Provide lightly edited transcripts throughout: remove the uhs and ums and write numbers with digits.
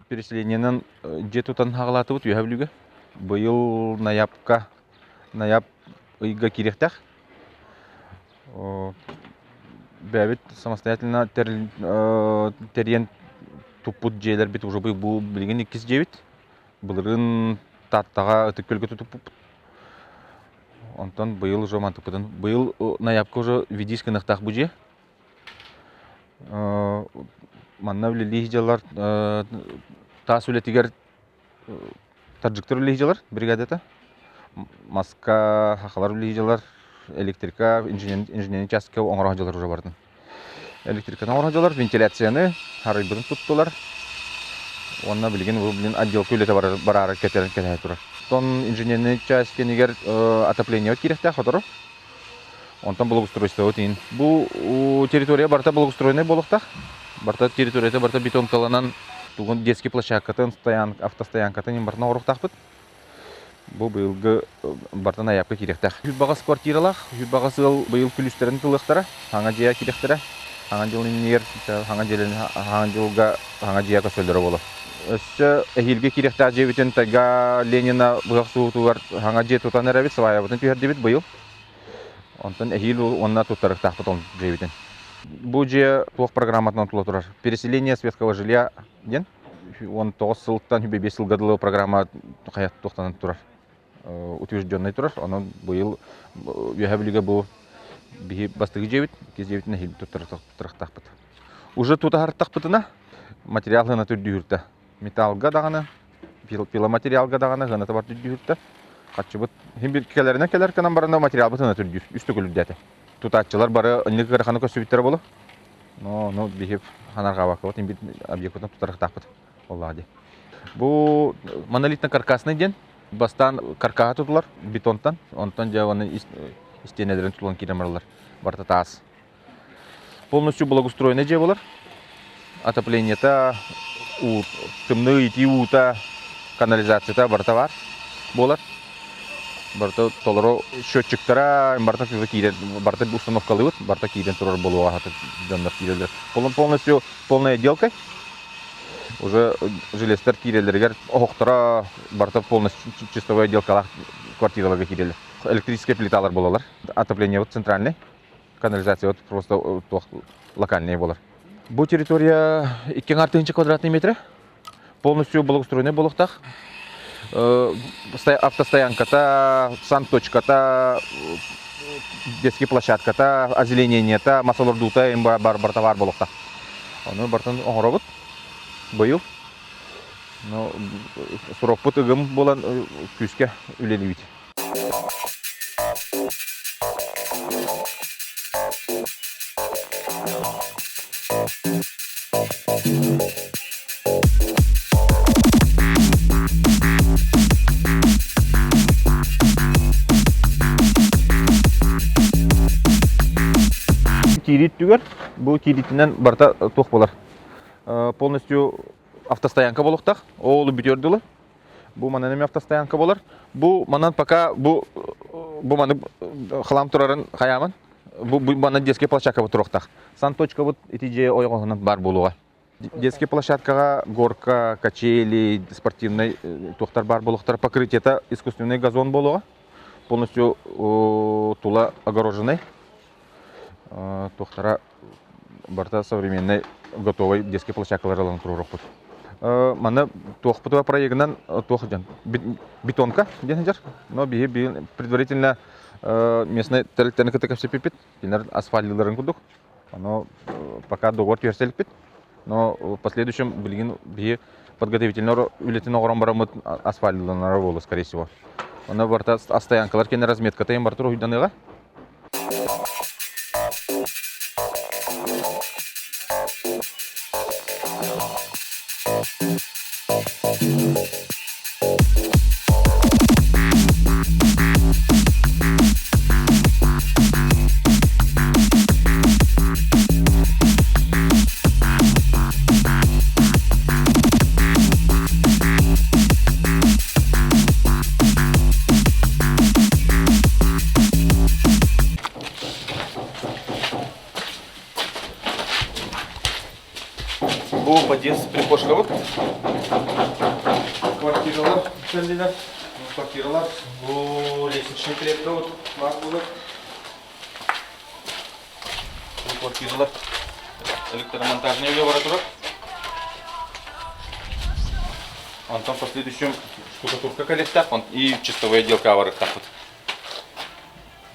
Переселениенен жетутан хагалатыбыт үйәбілігі. Бұйыл наяп ыйга кирехтах. Бәбит самостоятельно терен туппут жейлер бит уже бұл білген 2 жебит. Бұлырын таттаға үтік көлгі тұтып. Онтан бұйыл уже мантықпыдын. Бұйыл наябқа уже видийскі нықтақ бұ же. Манна білі жалар тас үлетігер таджиктер үлі жалар бригадета. Маска хақалар үлі жалар, электрика, инженерный частка оңыра жалар уже бардын. Электриканы оңыра жалар, вентиляцияны харайбырын тұттылар. Онна білген отделка үлеті барары кәтер тұрар. Тон инженерный часткен егер отопление керекті қотыры. Онтан благоустройство өтейін. Бұл территория барта благоустроенный болықтақ. Барта территорияты барта бетонкаланан туғын детский площадкатын, автостоянкатын бартына орықтақпыд. Бұл бұйылғы барта наябқа керектақ. Хүтбағас квартиралақ, хүтбағасы бұйыл күлістерін тылықтары, хаңа жия керектері. Хаңа жияға сөлдері болу. Өсі әйелге керекті жебітін тайга Ленина бұғақ суытуғар хаңа жия тұтан әрәбет, свая бұтын түйердебет бұйыл. Онтан әйел онына тұттарық тақпыт он жебітін. Бұл же тоқ программатынан тұла тұрар. Переселение светского жилья ден. Он 9 сылттан 5 сылғадылы программа қаят тоқтанын тұрар. Утвержденный тұрар. Оның бұйыл үйәбілігі бұл бастығы жебіт, кез жебітін әйел тұттарық тақпыт. Уже тұтағар тақпытына материалғына түрді үрді. Металлға дағаны, пиломатериалға дағаны ғына табар түрді үрді. Қатшы бұд, келеріне келер канан барында материал бұтына түрді үсті көлірді. Тұтатчылар бары үнлігі қарақаны көсібіттері болу. Но бейіп ханарға бақы бұд, ембет объектіні тұтарық тақпыт. Бұл монолитна каркасный ден. Бастан каркаға тұтылар, бетонтан. Онтан жауаны стенелерін тұтылған керемарлар. Барта таас. Полностью благоустроенный же болар. Отопление-то, тымны ити ута, канализация-то барта бар. Болар. Барта толыру счетчиктара, барта установкалывыт, барта кейден тұрар болуға хаты дондар кейдерлер. Полностью полная отделка. Уже желестер кейдерлергер оқтыра барта полностью чистовая отделка квартираларға кейдерлер. Электрические плиталар болалар. Отопление вот центральный. Канализация вот просто локальный болар. Бұл территория 2,5 квадратный метрі. Полностью благоустроенный болықтақ. Автостоянката, санточката, детский площадката, озеленение-та, масалордута бар болықтақ. Оны бартын оңыра бұд. Бұйыл. Сұрок бұд үгім болан күске үлелі бейт. Кирит түгер, бұл киритінен барта тоқ болар. Полностью автостоянка болуқтақ, оғылы бүтерділі. Бұл манан автостоянка болар. Бұл манан пока бұл маны қылам тұрарын қаямын. Бұл маны детский площадка бұтырықтақ. Санточка бұт етеже ойғығынан бар болуға. Детский площадкаға горка, качели, спортивный тоқтар бар болуқтар. Покрытиета искусственный газон болуға. Полностью тула огороженный. Тоқтара барта современный готовый детский площадкаларылан тұрырық бұд. Маны тоқ бұтыва проегінен тоқ жан. Бетонка ден жар. Но предварительно местный тәріліктерін кітік пипит. Асфальтыларын күдік. Пока доғыр түйерселік бит. Но в последующем білген подготовительный үлетін оғыран барамыд асфальтыланары болы, скорее всего. Оны барта астоянкалар кені разметка тайын бар тұру үйданыға. Bu подъезд прихожка вот. Квартиралар сәлделер. Квартиралар. Bu лестничный клетка вот. Бар болады. Bu квартиралар. Электромонтажный үйге бара тұрады. Антон в последующем штукатурка коллектор и чистовая отделка бар так вот.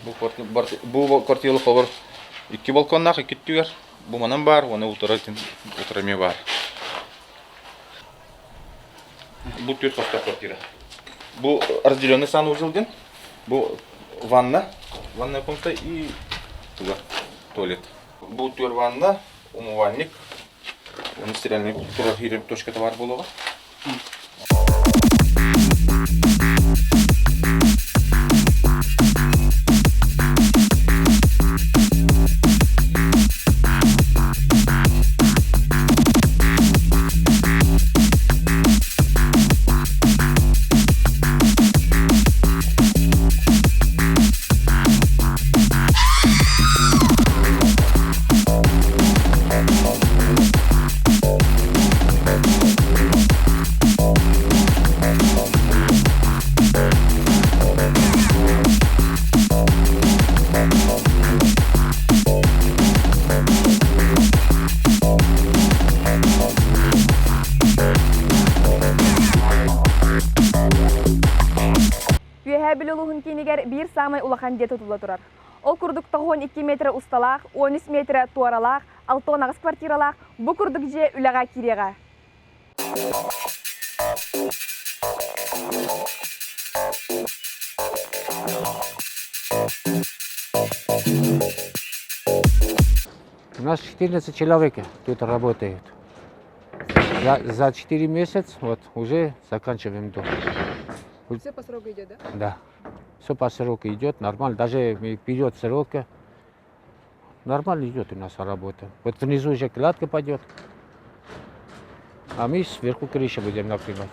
Bu квартиралы хабар 2 балконнак, 2 түйер. Bu манан бар, оны утыраме бар. Bu 4 катта квартира. Bu разделенный санузел ден. Bu ванная комната и туда туалет. Bu 4 ванна, умывальник. Оны стиральный турнир точкада бар болуға. Biloluğun kiniger bir samay ulakan diye tutula turar. O kurdukta 12 metre ustalaq, 13 metre tuaralaq, 6 nağız kvartiralaq, bu kurduk je ülağa kireğa. У нас 14 человек тут работает. За 4 месяца вот, уже заканчиваем дом. Все по сроку идет, да? Да. Все по сроку идет, нормально. Даже вперед срока. Нормально идет у нас работа. Вот внизу уже кладка пойдет. А мы сверху крышу будем накрывать.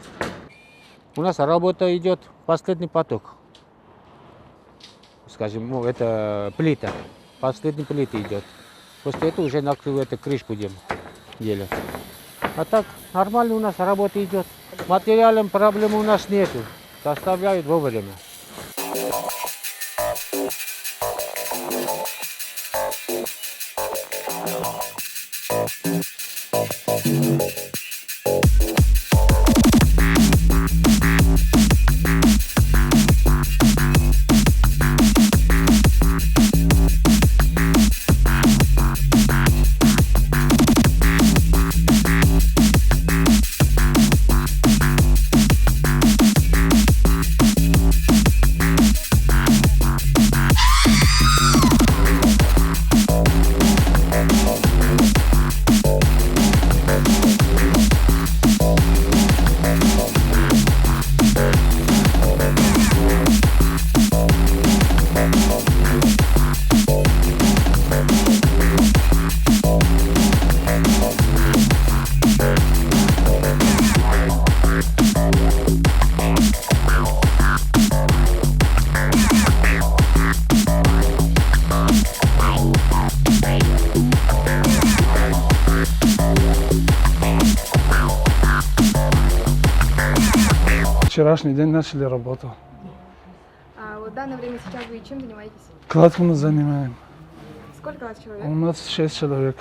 У нас работа идет последний поток. Скажем, ну, это плита. Последний плита идет. После этого уже накрывать крышу будем делать. А так нормально у нас работа идет. Материалом проблем у нас нету. Доставляют вовремя. Вчерашний день начали работу. А в данное время сейчас вы чем занимаетесь? Кладку мы занимаем. Сколько вас человек? У нас 6 человек.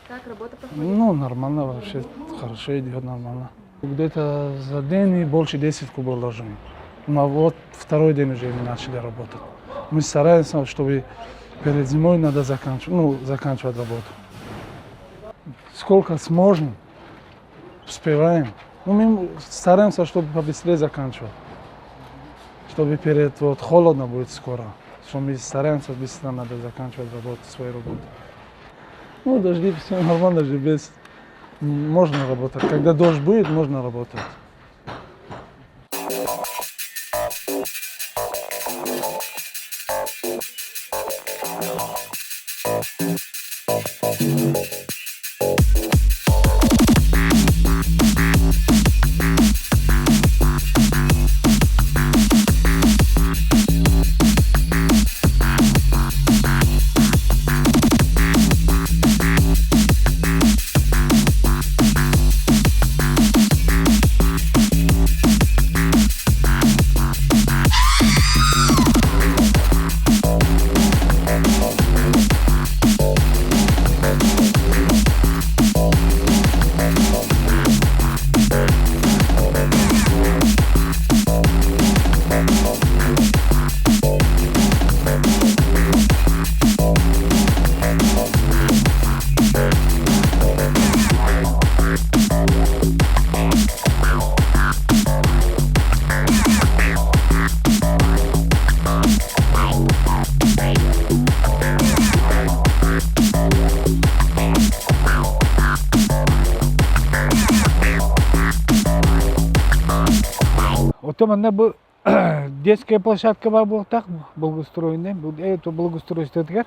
Как работа проходит? Ну, нормально вообще, хорошо идет, нормально. Где-то за день больше 10 кубов ложим. Но вот второй день уже мы начали работать. Мы стараемся, чтобы перед зимой надо заканчивать работу. Сколько сможем, успеваем. Ну, мы стараемся, чтобы побыстрее заканчивать. Чтобы перед холодно будет скоро. Что мы стараемся быстро надо заканчивать работу, свою работу. Ну, дожди, все нормально же, без... Можно работать. Когда дождь будет, можно работать. Отоманна бу детская площадка бар болтак, благоустроенная, это благоустройствотгар.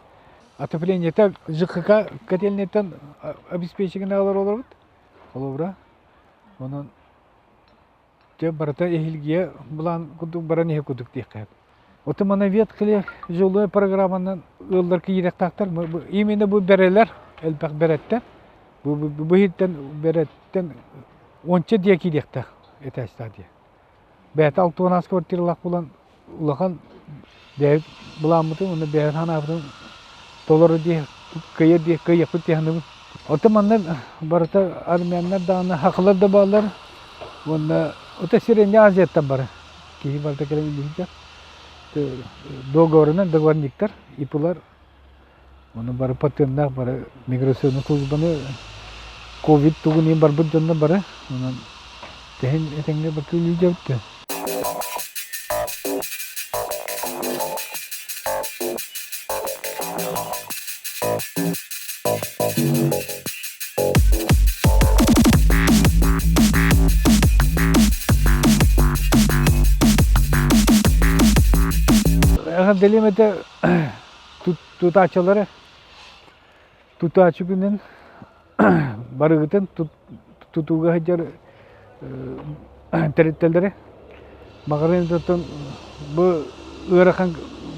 Отопление так ЖКХ котельнетен обеспечение алар олар. Олобра. Онон те барата эхилге булан куду баране кудук диккат. Отоманна веткеле жилой программанан ылдар киректактар именно бу берелер элбак береттер. Бу хиттен береттен онча дия киректак это стадия. Бәт 6-12 квартиралак булан улахан дәйт буламыты, оны бәт ханабытын толары де, кыя де, кыя пүттеханыбы. Отыманнар барыта армяннар дағына хақылар да балар, оны ота сиренде азияттан бары. Кейі барыта керем үлігіздер. Договорниктар, ипылар, оны бары патеннар, бары миграционный службаны, ковид туғын бар бұджанна бары, онан тәхін әтеңге бақы үлігі өтті. Delim ete tutaçaları tutaçı günden barıgıtın tutuga hajar teritteleri mağarın tutun bu ırakan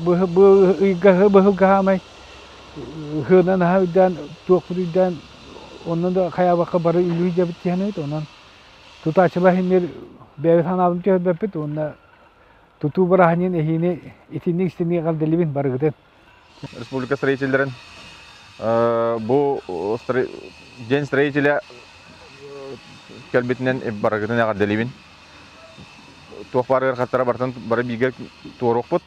bu gahamay hınan havdan tuğpudan onun da kaya baka barı ilüğü jabit yani onun tutaçalar hinler beyhan alım tiyat bepet onun Tutu barahanyin ehine itinik istini kaldelibin barıgıdan. Республика строительдерин бу ден строителя келбетинен барыгытын агарделибин. Туохбарыр хаттара бартан бары биге туорокпут.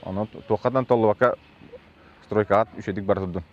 Аны туохатан толлубака стройкаат үшедик бар турдун.